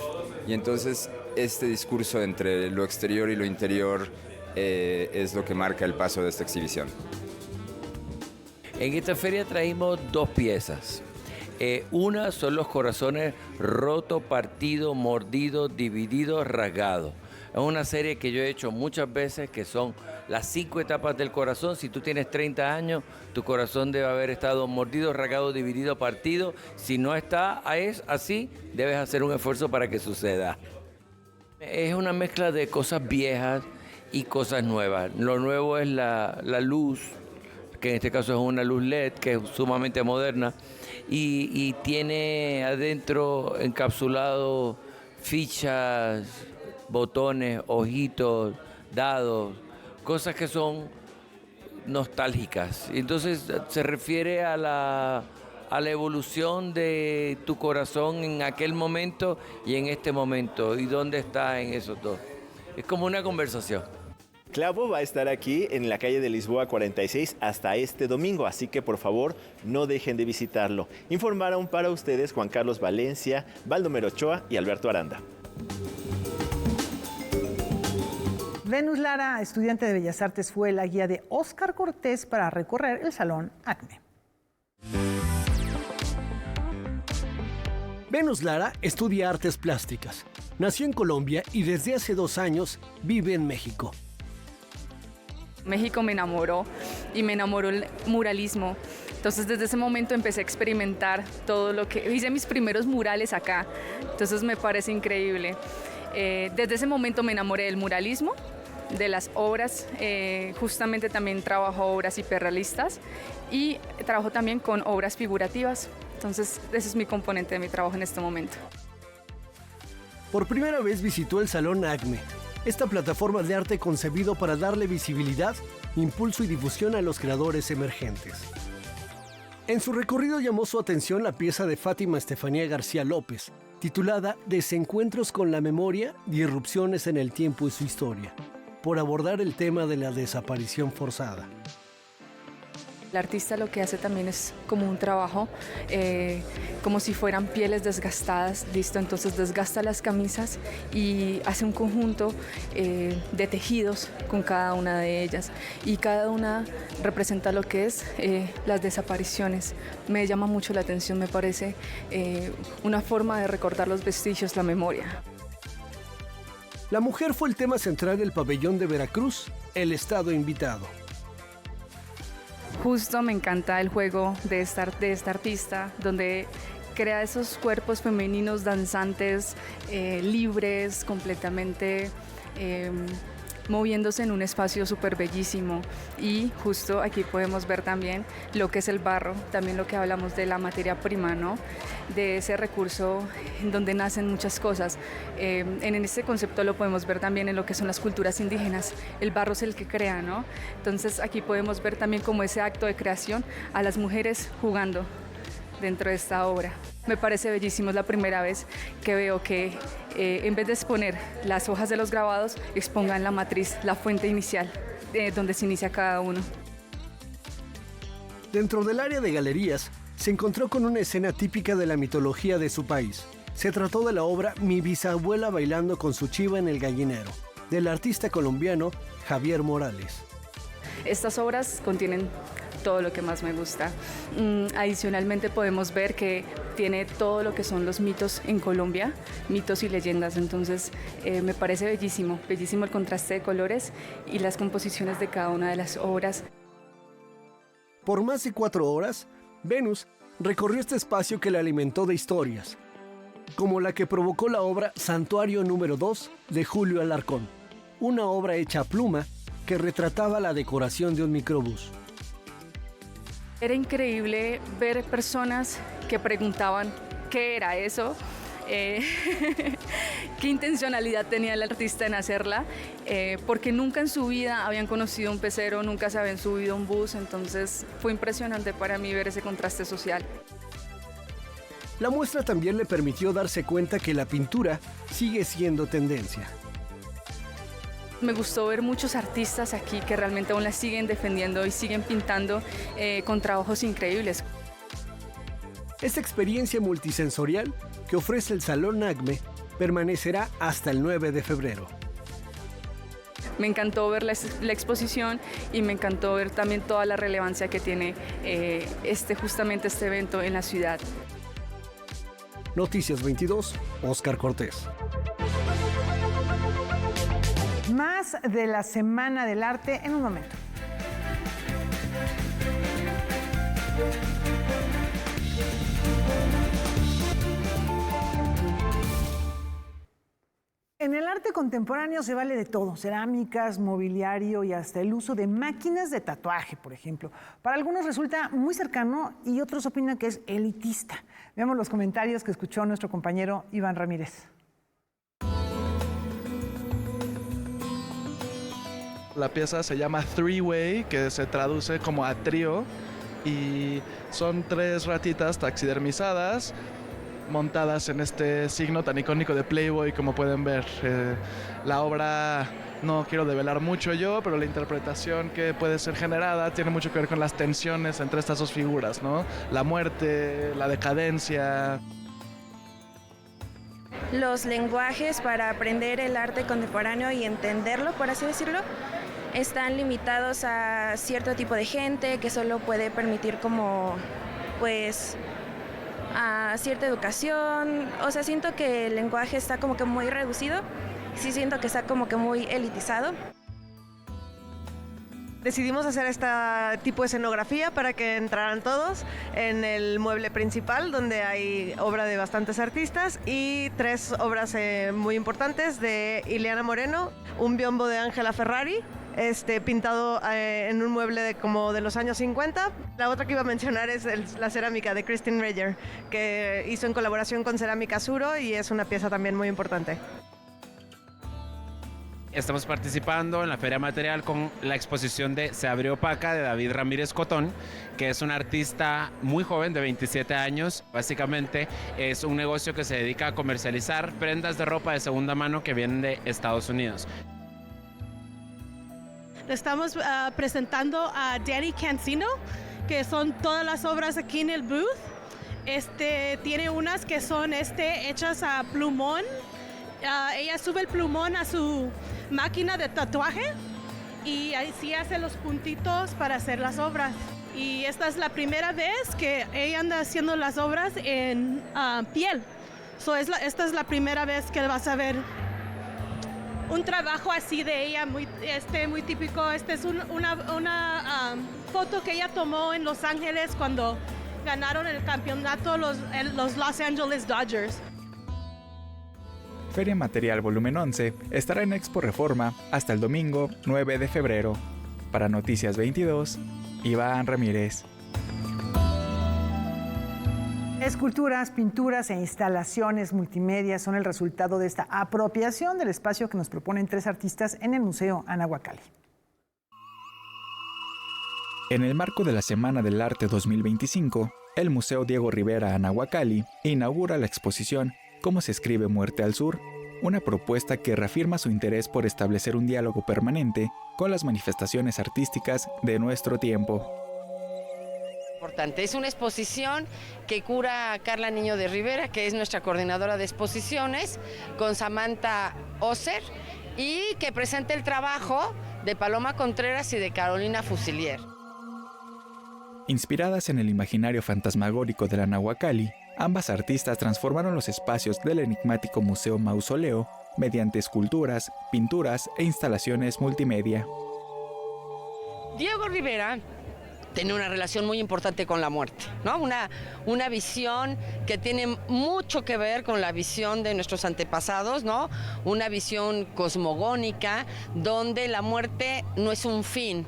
y entonces este discurso entre lo exterior y lo interior es lo que marca el paso de esta exhibición. En esta feria traímos 2 piezas. Una son los corazones rotos, partidos, mordidos, divididos, rasgados. Es una serie que yo he hecho muchas veces, que son las 5 etapas del corazón. Si tú tienes 30 años, tu corazón debe haber estado mordido, rasgado, dividido, partido. Si no está así, debes hacer un esfuerzo para que suceda. Es una mezcla de cosas viejas y cosas nuevas. Lo nuevo es la luz, que en este caso es una luz LED, que es sumamente moderna, y tiene adentro encapsulado fichas, botones, ojitos, dados, cosas que son nostálgicas. Entonces se refiere a la evolución de tu corazón en aquel momento y en este momento, y dónde está en esos dos. Es como una conversación. Clavo va a estar aquí en la calle de Lisboa 46 hasta este domingo, así que por favor no dejen de visitarlo. Informaron para ustedes Juan Carlos Valencia, Baldomero Ochoa y Alberto Aranda. Venus Lara, estudiante de Bellas Artes, fue la guía de Óscar Cortés para recorrer el Salón ACME. Venus Lara estudia artes plásticas. Nació en Colombia y desde hace 2 años vive en México. México me enamoró y me enamoró el muralismo. Entonces desde ese momento empecé a experimentar todo lo que... Hice mis primeros murales acá, entonces me parece increíble. Desde ese momento me enamoré del muralismo, de las obras. Justamente también trabajo obras hiperrealistas y trabajo también con obras figurativas. Entonces ese es mi componente de mi trabajo en este momento. Por primera vez visitó el Salón ACME, esta plataforma de arte concebido para darle visibilidad, impulso y difusión a los creadores emergentes. En su recorrido llamó su atención la pieza de Fátima Estefanía García López, titulada Desencuentros con la memoria y irrupciones en el tiempo y su historia, por abordar el tema de la desaparición forzada. El artista lo que hace también es como un trabajo, como si fueran pieles desgastadas, listo, entonces desgasta las camisas y hace un conjunto de tejidos con cada una de ellas, y cada una representa lo que es las desapariciones. Me llama mucho la atención, me parece una forma de recordar los vestigios, la memoria. La mujer fue el tema central del pabellón de Veracruz, el estado invitado. Justo me encanta el juego de esta artista, donde crea esos cuerpos femeninos danzantes, libres, completamente moviéndose en un espacio súper bellísimo. Y justo aquí podemos ver también lo que es el barro, también lo que hablamos de la materia prima, ¿no? De ese recurso en donde nacen muchas cosas. En este concepto lo podemos ver también en lo que son las culturas indígenas. El barro es el que crea, ¿no? Entonces aquí podemos ver también como ese acto de creación a las mujeres jugando dentro de esta obra. Me parece bellísimo, es la primera vez que veo que en vez de exponer las hojas de los grabados, expongan la matriz, la fuente inicial, donde se inicia cada uno. Dentro del área de galerías, se encontró con una escena típica de la mitología de su país. Se trató de la obra Mi bisabuela bailando con su chiva en el gallinero, del artista colombiano Javier Morales. Estas obras contienen todo lo que más me gusta. Adicionalmente podemos ver que tiene todo lo que son los mitos en Colombia, mitos y leyendas, entonces me parece bellísimo, bellísimo el contraste de colores y las composiciones de cada una de las obras. Por más de 4 horas, Venus recorrió este espacio que le alimentó de historias, como la que provocó la obra Santuario número 2 de Julio Alarcón, una obra hecha a pluma que retrataba la decoración de un microbús. Era increíble ver personas que preguntaban qué era eso, qué intencionalidad tenía el artista en hacerla, porque nunca en su vida habían conocido un pecero, nunca se habían subido a un bus, entonces fue impresionante para mí ver ese contraste social. La muestra también le permitió darse cuenta que la pintura sigue siendo tendencia. Me gustó ver muchos artistas aquí que realmente aún la siguen defendiendo y siguen pintando con trabajos increíbles. Esta experiencia multisensorial que ofrece el Salón ACME permanecerá hasta el 9 de febrero. Me encantó ver la exposición y me encantó ver también toda la relevancia que tiene justamente este evento en la ciudad. Noticias 22, Óscar Cortés. Más de la Semana del Arte en un momento. En el arte contemporáneo se vale de todo, cerámicas, mobiliario y hasta el uso de máquinas de tatuaje, por ejemplo. Para algunos resulta muy cercano y otros opinan que es elitista. Veamos los comentarios que escuchó nuestro compañero Iván Ramírez. La pieza se llama Three Way, que se traduce como a trío, y son 3 ratitas taxidermizadas montadas en este signo tan icónico de Playboy, como pueden ver. La obra, no quiero develar mucho yo, pero la interpretación que puede ser generada tiene mucho que ver con las tensiones entre estas 2 figuras, ¿no? La muerte, la decadencia. Los lenguajes para aprender el arte contemporáneo y entenderlo, por así decirlo, están limitados a cierto tipo de gente que solo puede permitir como, pues, a cierta educación. O sea, siento que el lenguaje está como que muy reducido, sí siento que está como que muy elitizado. Decidimos hacer este tipo de escenografía para que entraran todos en el mueble principal, donde hay obra de bastantes artistas y 3 obras muy importantes de Ileana Moreno, un biombo de Ángela Ferrari, pintado en un mueble como de los años 50. La otra que iba a mencionar es la cerámica de Christine Reyer, que hizo en colaboración con Cerámica Suro y es una pieza también muy importante. Estamos participando en la Feria Material con la exposición de Se abrió opaca de David Ramírez Cotón, que es un artista muy joven de 27 años. Básicamente es un negocio que se dedica a comercializar prendas de ropa de segunda mano que vienen de Estados Unidos. Estamos presentando a Danny Cancino, que son todas las obras aquí en el booth. Tiene unas que son hechas a plumón. Ella sube el plumón a su máquina de tatuaje y así hace los puntitos para hacer las obras. Y esta es la primera vez que ella anda haciendo las obras en piel. Esta es la primera vez que vas a ver un trabajo así de ella, muy típico. Es una foto que ella tomó en Los Ángeles cuando ganaron el campeonato los Los Angeles Dodgers. Feria Material Volumen 11 estará en Expo Reforma hasta el domingo 9 de febrero. Para Noticias 22, Iván Ramírez. Esculturas, pinturas e instalaciones multimedia son el resultado de esta apropiación del espacio que nos proponen 3 artistas en el Museo Anahuacalli. En el marco de la Semana del Arte 2025, el Museo Diego Rivera Anahuacalli inaugura la exposición ¿Cómo se escribe Muerte al Sur?, una propuesta que reafirma su interés por establecer un diálogo permanente con las manifestaciones artísticas de nuestro tiempo. Es una exposición que cura Carla Niño de Rivera, que es nuestra coordinadora de exposiciones, con Samantha Oser, y que presenta el trabajo de Paloma Contreras y de Carolina Fusilier. Inspiradas en el imaginario fantasmagórico de la Anahuacalli, ambas artistas transformaron los espacios del enigmático Museo Mausoleo mediante esculturas, pinturas e instalaciones multimedia. Diego Rivera tiene una relación muy importante con la muerte, ¿no? Una visión que tiene mucho que ver con la visión de nuestros antepasados, ¿no? Una visión cosmogónica donde la muerte no es un fin,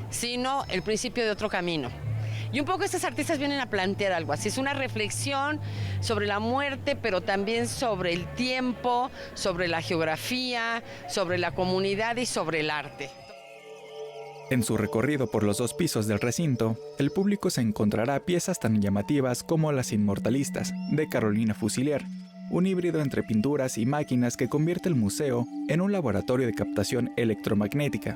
sino el principio de otro camino. Y un poco estos artistas vienen a plantear algo así, es una reflexión sobre la muerte, pero también sobre el tiempo, sobre la geografía, sobre la comunidad y sobre el arte. En su recorrido por los 2 pisos del recinto, el público se encontrará piezas tan llamativas como Las Inmortalistas, de Carolina Fusilier, un híbrido entre pinturas y máquinas que convierte el museo en un laboratorio de captación electromagnética.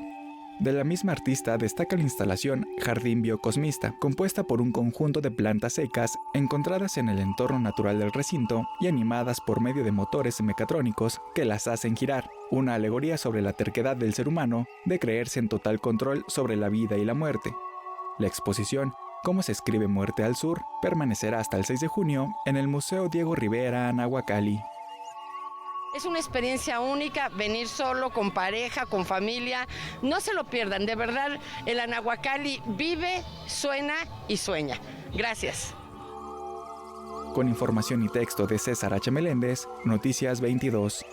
De la misma artista destaca la instalación Jardín Biocosmista, compuesta por un conjunto de plantas secas encontradas en el entorno natural del recinto y animadas por medio de motores mecatrónicos que las hacen girar, una alegoría sobre la terquedad del ser humano de creerse en total control sobre la vida y la muerte. La exposición ¿Cómo se escribe Muerte al Sur? Permanecerá hasta el 6 de junio en el Museo Diego Rivera Anahuacalli. Es una experiencia única, venir solo, con pareja, con familia. No se lo pierdan, de verdad, el Anahuacalli vive, suena y sueña. Gracias. Con información y texto de César H. Meléndez, Noticias 22.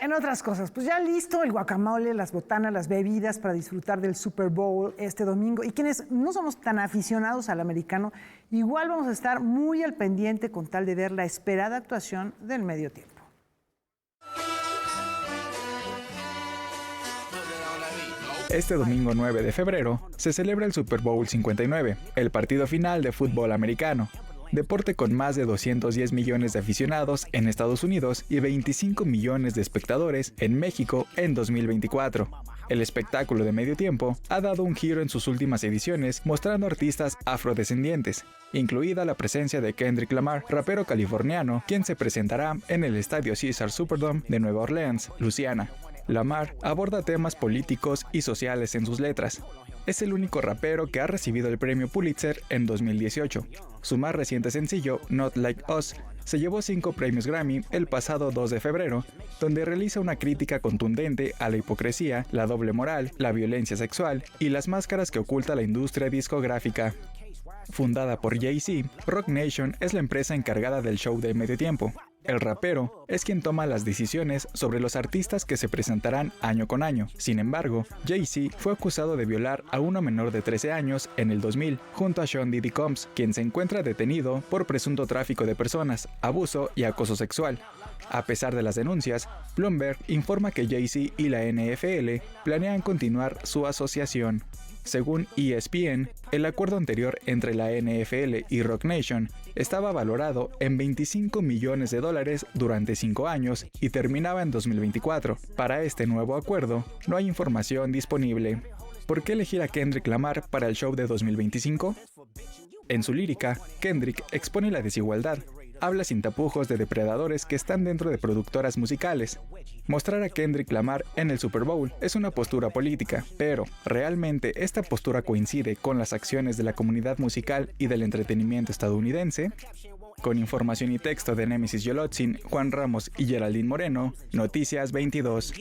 En otras cosas, pues ya listo el guacamole, las botanas, las bebidas para disfrutar del Super Bowl este domingo. Y quienes no somos tan aficionados al americano, igual vamos a estar muy al pendiente con tal de ver la esperada actuación del medio tiempo. Este domingo 9 de febrero se celebra el Super Bowl 59, el partido final de fútbol americano. Deporte con más de 210 millones de aficionados en Estados Unidos y 25 millones de espectadores en México en 2024. El espectáculo de medio tiempo ha dado un giro en sus últimas ediciones mostrando artistas afrodescendientes, incluida la presencia de Kendrick Lamar, rapero californiano, quien se presentará en el estadio Caesars Superdome de Nueva Orleans, Luisiana. Lamar aborda temas políticos y sociales en sus letras. Es el único rapero que ha recibido el premio Pulitzer en 2018. Su más reciente sencillo, Not Like Us, se llevó 5 premios Grammy el pasado 2 de febrero, donde realiza una crítica contundente a la hipocresía, la doble moral, la violencia sexual y las máscaras que oculta la industria discográfica. Fundada por Jay-Z, Roc Nation es la empresa encargada del show de medio tiempo. El rapero es quien toma las decisiones sobre los artistas que se presentarán año con año. Sin embargo, Jay-Z fue acusado de violar a una menor de 13 años en el 2000, junto a Sean Diddy Combs, quien se encuentra detenido por presunto tráfico de personas, abuso y acoso sexual. A pesar de las denuncias, Bloomberg informa que Jay-Z y la NFL planean continuar su asociación. Según ESPN, el acuerdo anterior entre la NFL y Roc Nation estaba valorado en $25 millones durante 5 años y terminaba en 2024. Para este nuevo acuerdo, no hay información disponible. ¿Por qué elegir a Kendrick Lamar para el show de 2025? En su lírica, Kendrick expone la desigualdad. Habla sin tapujos de depredadores que están dentro de productoras musicales. Mostrar a Kendrick Lamar en el Super Bowl es una postura política, pero ¿realmente esta postura coincide con las acciones de la comunidad musical y del entretenimiento estadounidense? Con información y texto de Némesis Yolotzin, Juan Ramos y Geraldine Moreno, Noticias 22.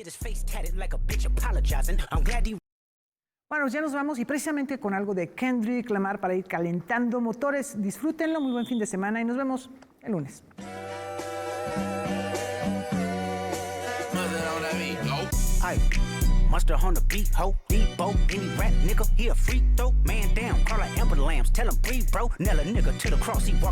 Bueno, ya nos vamos y precisamente con algo de Kendrick Lamar para ir calentando motores. Disfrútenlo, muy buen fin de semana y nos vemos el lunes. Mustard on the beat, ho, Debo, any rap nigga, he a freak throw, man down, call like Amber Lambs, tell him breathe, bro, nail a nigga to the cross, he walk